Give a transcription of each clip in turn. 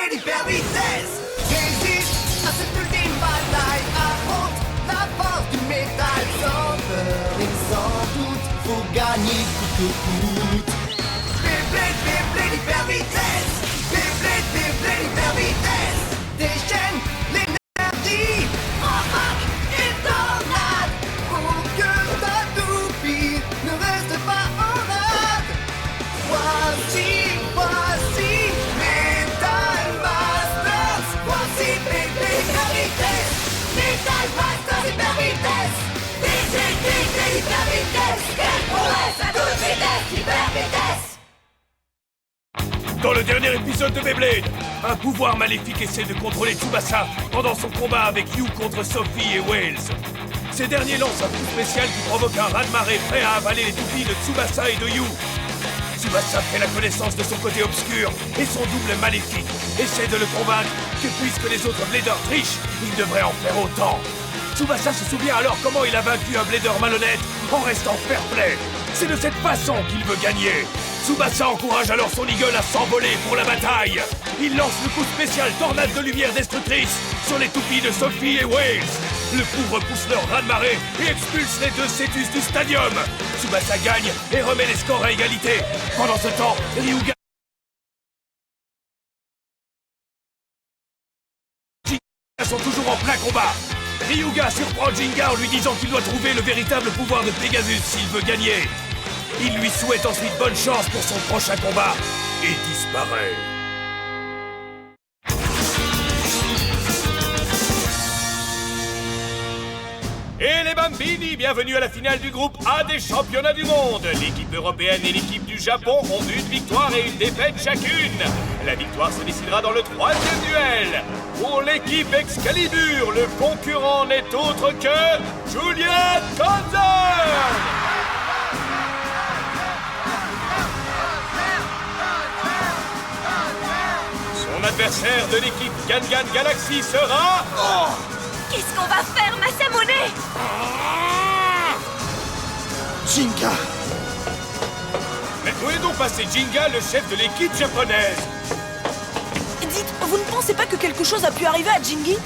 blade hyper vitesse. Résiste à cette ultime bataille, affronte la force du métal. Sans peur et sans doute, faut gagner coûte que coûte. Beyblade hyper vitesse. Beyblade hyper vitesse. Déchaîne l'énergie, embarque et tornade, pour que ta toupie ne reste pas en rade. Voici Metal Masters. Voici Beyblade hyper vitesse. Metal Masters hyper vitesse. Beyblade hyper vitesse. Quelle prouesse à toute vitesse, hyper vitesse. Dans le dernier épisode de Beyblade, un pouvoir maléfique essaie de contrôler Tsubasa pendant son combat avec Yu contre Sophie et Wales. Ces derniers lancent un coup spécial qui provoque un raz-de-marée prêt à avaler les toupies de Tsubasa et de Yu. Tsubasa fait la connaissance de son côté obscur et son double maléfique essaie de le convaincre que puisque les autres bladers trichent, il devrait en faire autant. Tsubasa se souvient alors comment il a vaincu un blader malhonnête en restant fair play. C'est de cette façon qu'il veut gagner. Tsubasa encourage alors son eagle à s'envoler pour la bataille. Il lance le coup spécial tornade de lumière destructrice sur les toupies de Sophie et Wales. Le coup repousse leur raz-de-marée et expulse les deux Cetus du stadium. Tsubasa gagne et remet les scores à égalité. Pendant ce temps, Ryuga sont toujours en plein combat. Ryuga surprend Jinga en lui disant qu'il doit trouver le véritable pouvoir de Pegasus s'il veut gagner. Il lui souhaite ensuite bonne chance pour son prochain combat et disparaît. Et les Bambini, bienvenue à la finale du groupe A des championnats du monde. L'équipe européenne et l'équipe du Japon ont une victoire et une défaite chacune. La victoire se décidera dans le troisième duel. Pour l'équipe Excalibur, le concurrent n'est autre que Julian Gonzalez. Son adversaire de l'équipe Gangan Galaxy sera... Oh, qu'est-ce qu'on va faire, Masamune? Jinga! Mais où est donc passé Jinga, le chef de l'équipe japonaise? Dites, vous ne pensez pas que quelque chose a pu arriver à Jingi?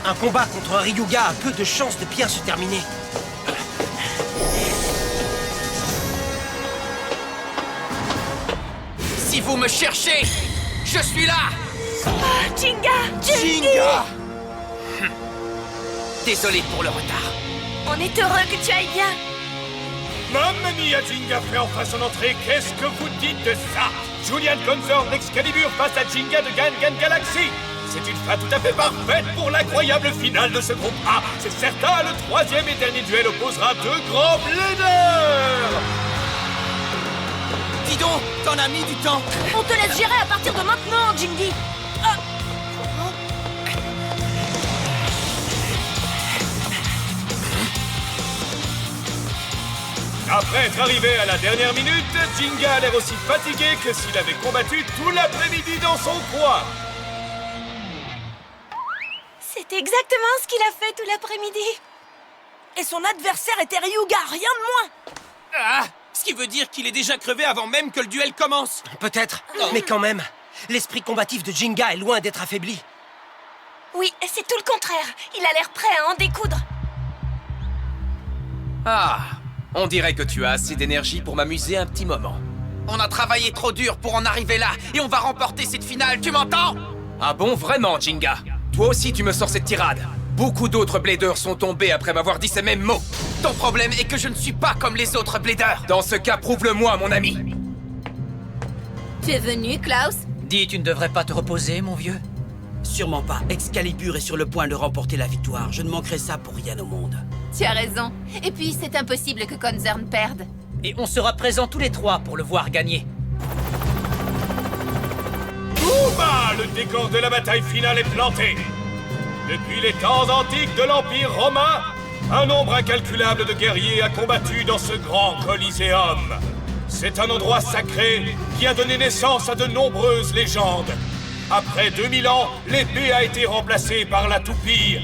Un combat contre un Ryuga a peu de chances de bien se terminer. Si vous me cherchez, je suis là! Oh, Jinga! Jinga! Désolé pour le retard. On est heureux que tu ailles bien. Mamma mia, Jinga fait enfin son entrée. Qu'est-ce que vous dites de ça? Julian Gonzor d'Excalibur face à Jinga de Gangan Galaxy. C'est une fin tout à fait parfaite pour l'incroyable finale de ce groupe A. C'est certain, le troisième et dernier duel opposera deux grands bladers. Dis donc, t'en as mis du temps. On te laisse gérer à partir de maintenant, Jingi. Après être arrivé à la dernière minute, Jinga a l'air aussi fatigué que s'il avait combattu tout l'après-midi dans son coin. C'est exactement ce qu'il a fait tout l'après-midi. Et son adversaire était Ryuga, rien de moins. Ah, ce qui veut dire qu'il est déjà crevé avant même que le duel commence. Peut-être, mais quand même, l'esprit combatif de Jinga est loin d'être affaibli. Oui, c'est tout le contraire. Il a l'air prêt à en découdre. Ah, on dirait que tu as assez d'énergie pour m'amuser un petit moment. On a travaillé trop dur pour en arriver là, et on va remporter cette finale, tu m'entends? Ah bon, vraiment, Jinga? Toi aussi, tu me sors cette tirade. Beaucoup d'autres bladers sont tombés après m'avoir dit ces mêmes mots. Ton problème est que je ne suis pas comme les autres bladers. Dans ce cas, prouve-le-moi, mon ami. Tu es venu, Klaus? Dis, tu ne devrais pas te reposer, mon vieux? Sûrement pas. Excalibur est sur le point de remporter la victoire. Je ne manquerai ça pour rien au monde. Tu as raison. Et puis, c'est impossible que Concern perde. Et on sera présents tous les trois pour le voir gagner. Bouma! Le décor de la bataille finale est planté. Depuis les temps antiques de l'Empire romain, un nombre incalculable de guerriers a combattu dans ce grand Coliséum. C'est un endroit sacré qui a donné naissance à de nombreuses légendes. Après 2000 ans, l'épée a été remplacée par la toupie.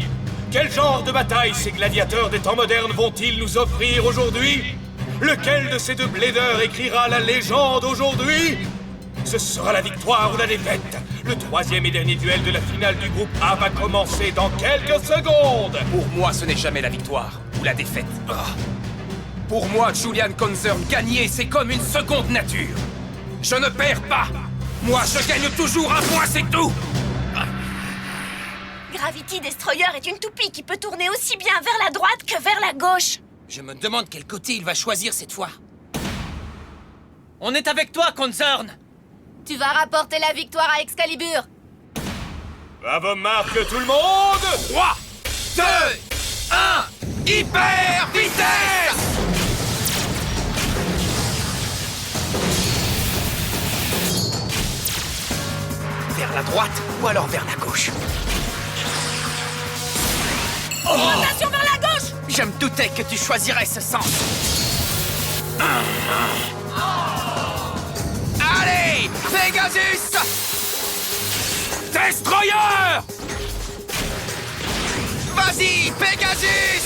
Quel genre de bataille ces gladiateurs des temps modernes vont-ils nous offrir aujourd'hui? Lequel de ces deux bladers écrira la légende aujourd'hui? Ce sera la victoire ou la défaite. Le troisième et dernier duel de la finale du groupe A va commencer dans quelques secondes. Pour moi, ce n'est jamais la victoire ou la défaite. Pour moi, Julian Concern, gagner, c'est comme une seconde nature. Je ne perds pas. Moi, je gagne toujours un point, c'est tout. Gravity Destroyer est une toupie qui peut tourner aussi bien vers la droite que vers la gauche. Je me demande quel côté il va choisir cette fois. On est avec toi, Concern. Tu vas rapporter la victoire à Excalibur. À vos marques, tout le monde. 3, 2, 1, hyper vitesse! Vers la droite ou alors vers la gauche? Rotation vers la gauche! Je me doutais que tu choisirais ce sens. Allez, Pegasus! Destroyer! Vas-y, Pegasus!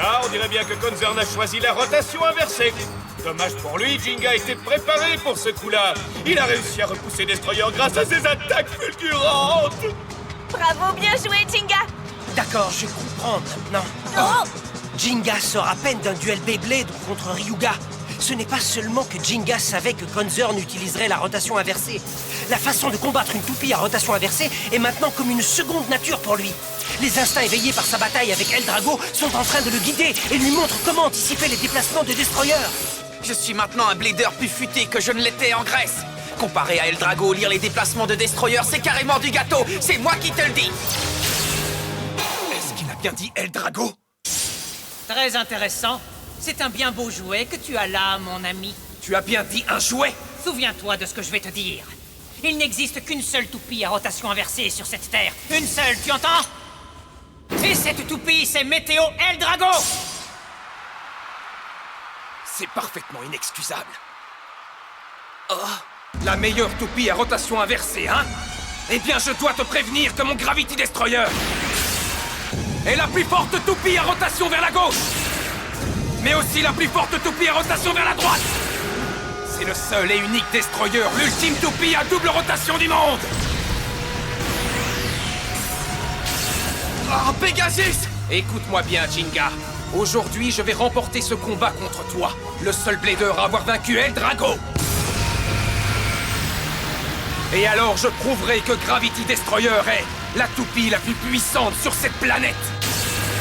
Ah, on dirait bien que Concern a choisi la rotation inversée. Dommage pour lui, Jinga était préparé pour ce coup-là. Il a réussi à repousser Destroyer grâce à ses attaques fulgurantes. Bravo, bien joué, Jinga! D'accord, je comprends maintenant. Oh! Jinga sort à peine d'un duel Beyblade contre Ryuga. Ce n'est pas seulement que Jinga savait que Concern utiliserait la rotation inversée. La façon de combattre une toupie à rotation inversée est maintenant comme une seconde nature pour lui. Les instincts éveillés par sa bataille avec Eldrago sont en train de le guider et lui montrent comment anticiper les déplacements de Destroyer. Je suis maintenant un blader plus futé que je ne l'étais en Grèce. Comparé à Eldrago, lire les déplacements de Destroyer, c'est carrément du gâteau. C'est moi qui te le dis. Est-ce qu'il a bien dit Eldrago? Très intéressant. C'est un bien beau jouet que tu as là, mon ami. Tu as bien dit un jouet? Souviens-toi de ce que je vais te dire. Il n'existe qu'une seule toupie à rotation inversée sur cette terre. Une seule, tu entends? Et cette toupie, c'est Météo Eldrago! C'est parfaitement inexcusable. Oh, la meilleure toupie à rotation inversée, hein? Eh bien, je dois te prévenir que mon Gravity Destroyer est la plus forte toupie à rotation vers la gauche, mais aussi la plus forte toupie à rotation vers la droite. C'est le seul et unique Destroyer, l'ultime toupie à double rotation du monde. Oh, Pegasus! Écoute-moi bien, Jinga. Aujourd'hui, je vais remporter ce combat contre toi, le seul blader à avoir vaincu Eldrago. Et alors, je prouverai que Gravity Destroyer est la toupie la plus puissante sur cette planète.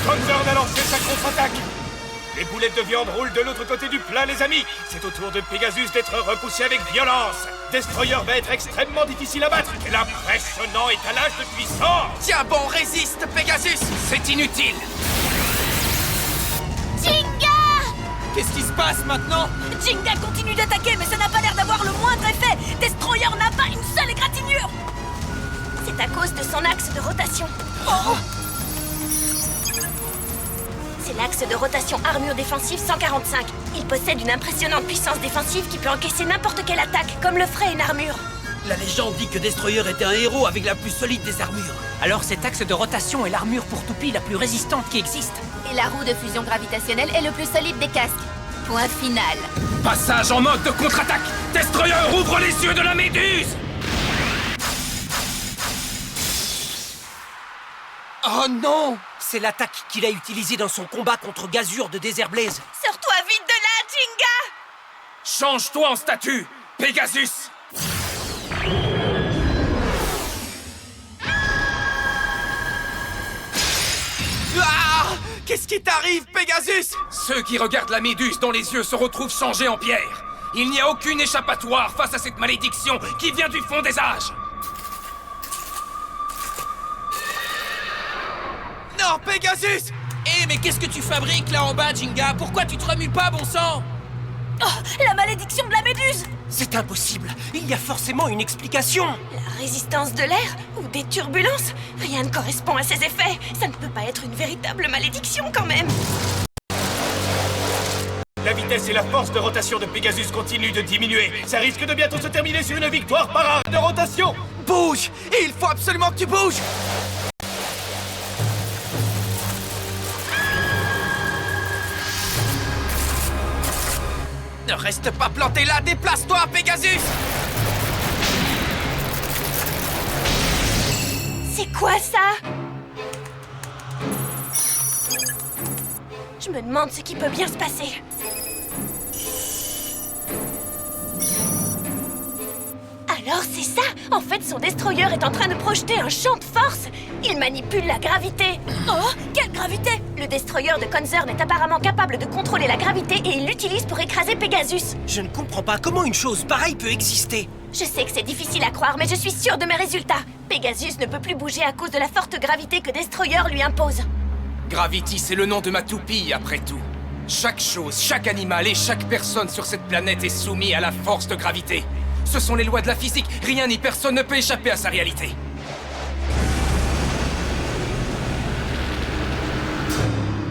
Concern a lancé sa contre-attaque. Les boulettes de viande roulent de l'autre côté du plat, les amis. C'est au tour de Pegasus d'être repoussé avec violence. Destroyer va être extrêmement difficile à battre. Quel impressionnant étalage de puissance! Tiens bon, résiste, Pegasus! C'est inutile. Jinga! Qu'est-ce qui se passe maintenant? Jinga continue d'attaquer, mais ça n'a pas l'air d'avoir le moindre effet. Destroyer n'a pas une seule égratignure. C'est à cause de son axe de rotation. Oh! C'est l'axe de rotation armure défensive 145. Il possède une impressionnante puissance défensive qui peut encaisser n'importe quelle attaque, comme le ferait une armure. La légende dit que Destroyer était un héros avec la plus solide des armures. Alors cet axe de rotation est l'armure pour toupie la plus résistante qui existe. Et la roue de fusion gravitationnelle est le plus solide des casques. Point final. Passage en mode de contre-attaque. Destroyer ouvre les yeux de la méduse. Oh non! C'est l'attaque qu'il a utilisée dans son combat contre Gazur de Desert Blaze. Sors-toi vite de là, Jinga! Change-toi en statue, Pegasus. Ah! Qu'est-ce qui t'arrive, Pegasus? Ceux qui regardent la méduse dans les yeux se retrouvent changés en pierre. Il n'y a aucune échappatoire face à cette malédiction qui vient du fond des âges. Non, Pegasus! Eh, mais qu'est-ce que tu fabriques là en bas, Jinga? Pourquoi tu te remues pas, bon sang? Oh, la malédiction de la méduse! C'est impossible. Il y a forcément une explication. La résistance de l'air ou des turbulences? Rien ne correspond à ces effets. Ça ne peut pas être une véritable malédiction quand même. La vitesse et la force de rotation de Pegasus continuent de diminuer. Ça risque de bientôt se terminer sur une victoire par arrêt de rotation. Bouge! Et il faut absolument que tu bouges! Ne reste pas planté là, déplace-toi, Pegasus! C'est quoi ça? Je me demande ce qui peut bien se passer. Alors c'est ça! En fait, son destroyer est en train de projeter un champ de force! Il manipule la gravité! Oh! Quelle gravité! Le destroyer de Concern est apparemment capable de contrôler la gravité et il l'utilise pour écraser Pegasus! Je ne comprends pas comment une chose pareille peut exister. Je sais que c'est difficile à croire, mais je suis sûre de mes résultats! Pegasus ne peut plus bouger à cause de la forte gravité que Destroyer lui impose! Gravity, c'est le nom de ma toupie, après tout. Chaque chose, chaque animal et chaque personne sur cette planète est soumis à la force de gravité. Ce sont les lois de la physique, rien ni personne ne peut échapper à sa réalité.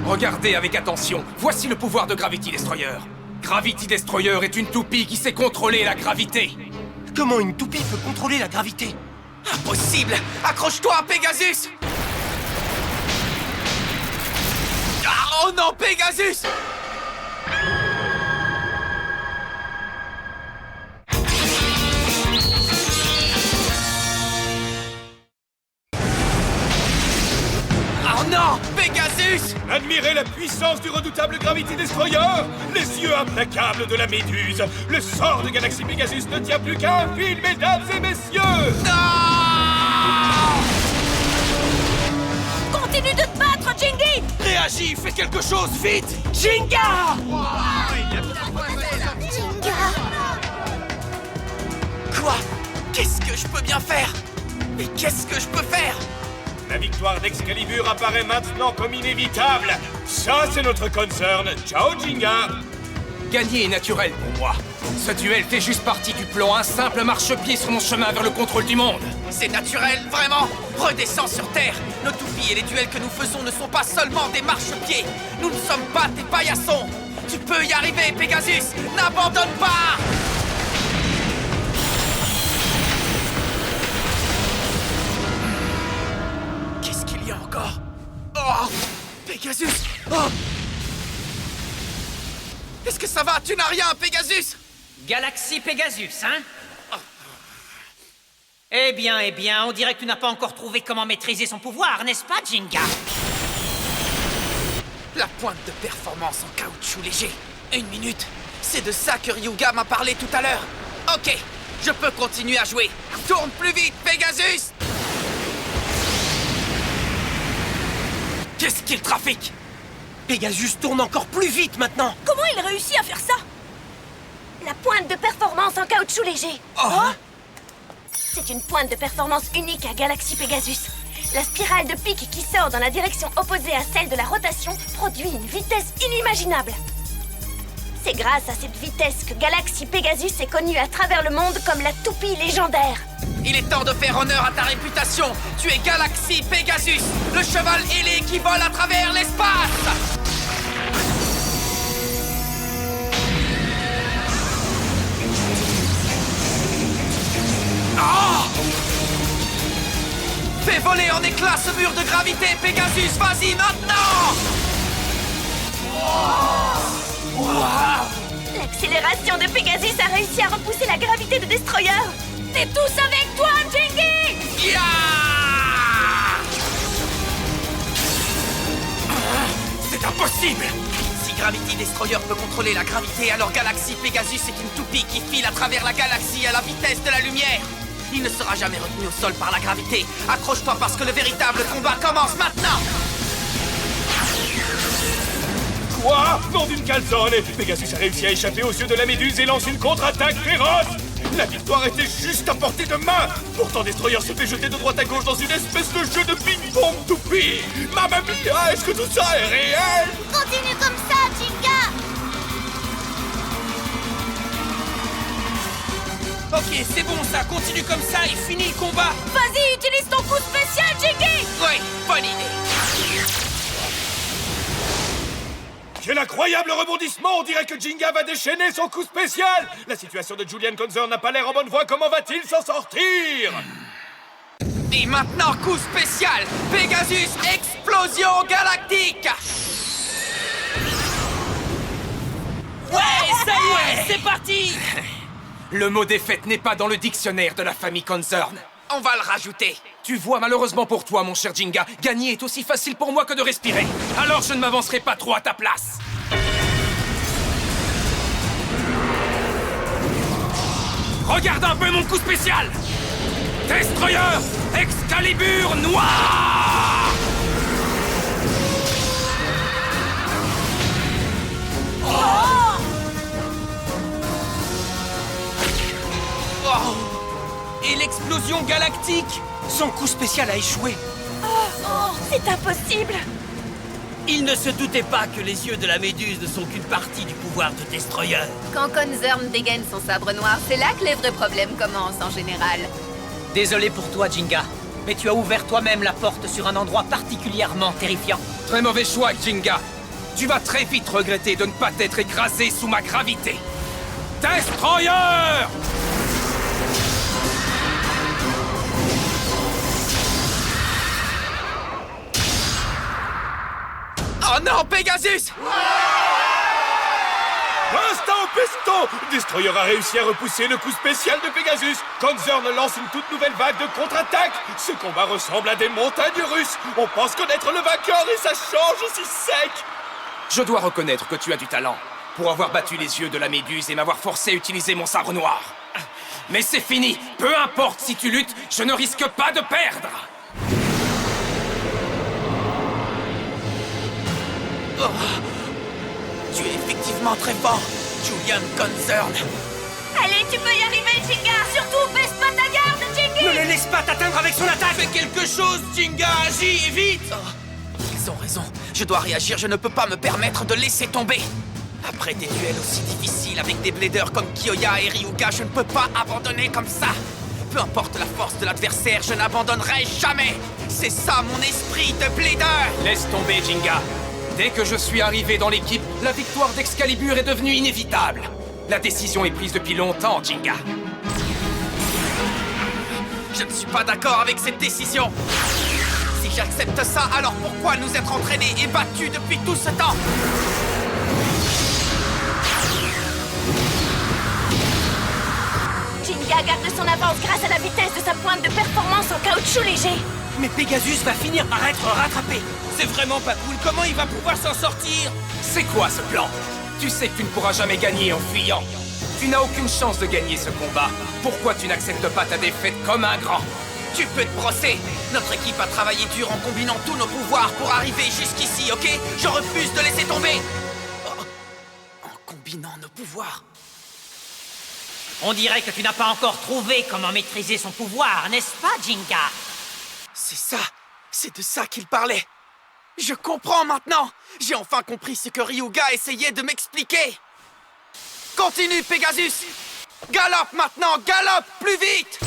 Regardez avec attention, voici le pouvoir de Gravity Destroyer. Gravity Destroyer est une toupie qui sait contrôler la gravité. Comment une toupie peut contrôler la gravité? Impossible! Accroche-toi, Pegasus! Ah, oh non, Pegasus! Oh non, Pegasus! Admirez la puissance du redoutable Gravity Destroyer! Les yeux implacables de la Méduse! Le sort de Galaxy Pegasus ne tient plus qu'à un fil, mesdames et messieurs! Non! Continue de te battre, Jingy! Réagis, fais quelque chose, vite! Jinga! Quoi? Qu'est-ce que je peux bien faire? Mais qu'est-ce que je peux faire? La victoire d'Excalibur apparaît maintenant comme inévitable! Ça, c'est notre concern! Ciao, Jinga! Gagner est naturel pour moi. Ce duel fait juste partie du plan, un simple marchepied sur mon chemin vers le contrôle du monde. C'est naturel, vraiment! Redescends sur Terre! Nos toupies et les duels que nous faisons ne sont pas seulement des marchepieds! Nous ne sommes pas des paillassons! Tu peux y arriver, Pegasus! N'abandonne pas! Qu'est-ce qu'il y a encore? Oh! Pegasus! Oh! Est-ce que ça va? Tu n'as rien, Pegasus! Galaxy Pegasus, hein? Eh bien, on dirait que tu n'as pas encore trouvé comment maîtriser son pouvoir, n'est-ce pas, Jinga? La pointe de performance en caoutchouc léger. 1 minute. C'est de ça que Ryuga m'a parlé tout à l'heure. Ok, je peux continuer à jouer. Tourne plus vite, Pegasus! Qu'est-ce qu'il trafique? Pegasus tourne encore plus vite maintenant. Comment il réussit à faire ça? La pointe de performance en caoutchouc léger. Oh. C'est une pointe de performance unique à Galaxy Pegasus. La spirale de pic qui sort dans la direction opposée à celle de la rotation produit une vitesse inimaginable. C'est grâce à cette vitesse que Galaxy Pegasus est connu à travers le monde comme la toupie légendaire. Il est temps de faire honneur à ta réputation. Tu es Galaxy Pegasus, le cheval ailé qui vole à travers l'espace. Oh! Fais voler en éclats ce mur de gravité, Pegasus. Vas-y maintenant! L'accélération de Pegasus a réussi à repousser la gravité de Destroyer. T'es tous avec toi, Jingy! Yeah! C'est impossible! Si Gravity Destroyer peut contrôler la gravité, alors Galaxy Pegasus est une toupie qui file à travers la galaxie à la vitesse de la lumière. Il ne sera jamais retenu au sol par la gravité. Accroche-toi parce que le véritable combat commence maintenant! Quoi? Nom d'une calzone! Pegasus a réussi à échapper aux yeux de la Méduse et lance une contre-attaque féroce! La victoire était juste à portée de main! Pourtant Destroyer se fait jeter de droite à gauche dans une espèce de jeu de ping-pong toupie! Mamma mia, est-ce que tout ça est réel? Continue comme ça, Jinga! Ok, c'est bon ça, continue comme ça et finis le combat! Vas-y, utilise ton coup spécial, Jingy! Oui, bonne idée! Quel incroyable rebondissement! On dirait que Jinga va déchaîner son coup spécial! La situation de Julian Concern n'a pas l'air en bonne voie, comment va-t-il s'en sortir? Et maintenant, coup spécial! Pegasus, explosion galactique! Ouais, ça y est, c'est parti. Le mot défaite n'est pas dans le dictionnaire de la famille Concern. On va le rajouter. Tu vois, malheureusement pour toi, mon cher Jinga, gagner est aussi facile pour moi que de respirer. Alors je ne m'avancerai pas trop à ta place. Regarde un peu mon coup spécial! Destroyer Excalibur Noir! Oh! Et l'explosion galactique! Son coup spécial a échoué. Oh, c'est impossible! Il ne se doutait pas que les yeux de la méduse ne sont qu'une partie du pouvoir de Destroyer. Quand Concern dégaine son sabre noir, c'est là que les vrais problèmes commencent en général. Désolé pour toi, Jinga, mais tu as ouvert toi-même la porte sur un endroit particulièrement terrifiant. Très mauvais choix, Jinga. Tu vas très vite regretter de ne pas t'être écrasé sous ma gravité. Destroyer! Oh non, Pegasus! Instant peston! Destroyer a réussi à repousser le coup spécial de Pegasus. Concern lance une toute nouvelle vague de contre-attaque. Ce combat ressemble à des montagnes russes. On pense connaître le vainqueur et ça change aussi sec. Je dois reconnaître que tu as du talent pour avoir battu les yeux de la méduse et m'avoir forcé à utiliser mon sabre noir. Mais c'est fini. Peu importe si tu luttes, je ne risque pas de perdre. Oh. Tu es effectivement très fort, Julian Concern. Allez, tu peux y arriver, Jinga! Surtout, baisse pas ta garde, Jingy! Ne le laisse pas t'atteindre avec son attaque! Fais quelque chose, Jinga! Agis, vite! Ils ont raison. Je dois réagir, je ne peux pas me permettre de laisser tomber. Après des duels aussi difficiles avec des bladers comme Kiyoya et Ryuga, je ne peux pas abandonner comme ça. Peu importe la force de l'adversaire, je n'abandonnerai jamais. C'est ça mon esprit de blader. Laisse tomber, Jinga. Dès que je suis arrivé dans l'équipe, la victoire d'Excalibur est devenue inévitable. La décision est prise depuis longtemps, Jinga. Je ne suis pas d'accord avec cette décision. Si j'accepte ça, alors pourquoi nous être entraînés et battus depuis tout ce temps? Jinga garde son avance grâce à la vitesse de sa pointe de performance en caoutchouc léger. Mais Pegasus va finir par être rattrapé. C'est vraiment pas cool, comment il va pouvoir s'en sortir? C'est quoi ce plan? Tu sais que tu ne pourras jamais gagner en fuyant. Tu n'as aucune chance de gagner ce combat. Pourquoi tu n'acceptes pas ta défaite comme un grand? Tu peux te brosser. Notre équipe a travaillé dur en combinant tous nos pouvoirs pour arriver jusqu'ici, ok? Je refuse de laisser tomber. Oh. En combinant nos pouvoirs. On dirait que tu n'as pas encore trouvé comment maîtriser son pouvoir, n'est-ce pas, Jinga? C'est ça. C'est de ça qu'il parlait. Je comprends maintenant. J'ai enfin compris ce que Ryuga essayait de m'expliquer. Continue, Pegasus. Galope maintenant, galope plus vite.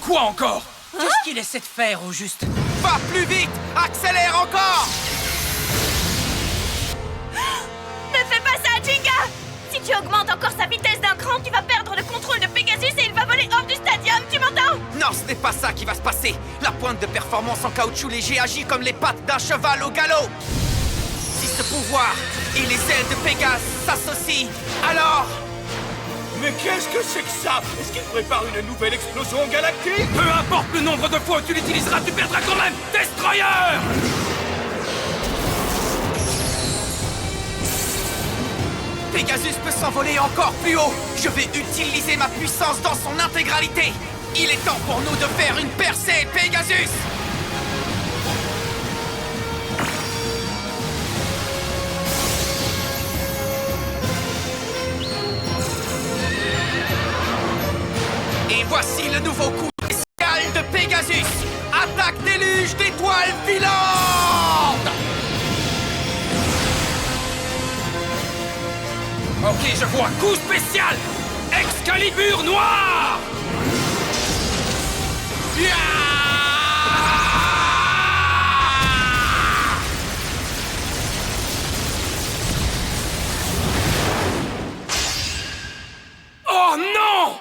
Quoi encore? Qu'est-ce qu'il essaie de faire, au juste? Va plus vite. Accélère encore. Ne fais pas ça, Jinga! Si tu augmentes encore sa vitesse d'un cran, tu vas perdre le contrôle de Pegasus et il va voler hors du stadium, tu m'entends? Non, ce n'est pas ça qui va se passer. La pointe de performance en caoutchouc léger agit comme les pattes d'un cheval au galop. Si ce pouvoir et les ailes de Pégase s'associent, alors... Mais qu'est-ce que c'est que ça? Est-ce qu'il prépare une nouvelle explosion galactique? Peu importe le nombre de fois où tu l'utiliseras, tu perdras quand même. Destroyer! Pegasus peut s'envoler encore plus haut. Je vais utiliser ma puissance dans son intégralité. Il est temps pour nous de faire une percée, Pegasus! Et voici le nouveau coup spécial de Pegasus. Attaque déluge d'étoiles filantes! Ok, je vois. Coup spécial! Excalibur noir! Yeah! Oh non!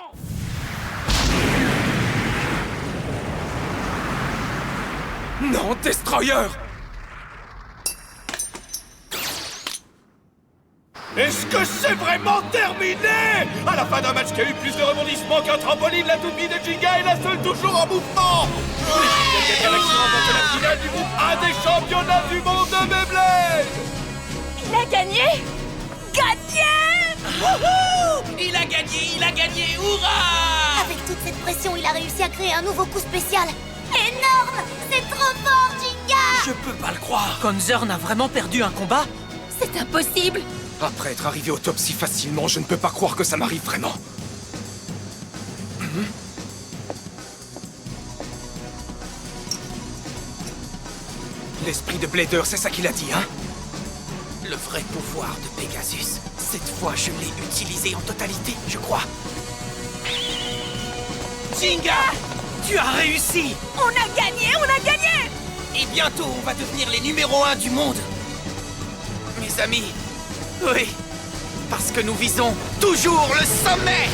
Non, Destroyer! Est-ce que c'est vraiment terminé? À la fin d'un match qui a eu plus de rebondissements qu'un trampoline, la toupie de Jinga est la seule toujours en mouvement. Les Galaxy remportent la finale du groupe A des championnats du monde de Beyblade. Il a gagné? Il a gagné, hurrah! Avec toute cette pression, il a réussi à créer un nouveau coup spécial. Énorme! C'est trop fort, Jinga! Je peux pas le croire. Konzern a vraiment perdu un combat? C'est impossible! Après être arrivé au top si facilement, je ne peux pas croire que ça m'arrive vraiment. L'esprit de Blader, c'est ça qu'il a dit, hein? Le vrai pouvoir de Pegasus. Cette fois, je l'ai utilisé en totalité, je crois. Jinga! Tu as réussi! On a gagné! Et bientôt, on va devenir les numéros 1 du monde. Mes amis, oui, parce que nous visons toujours le sommet!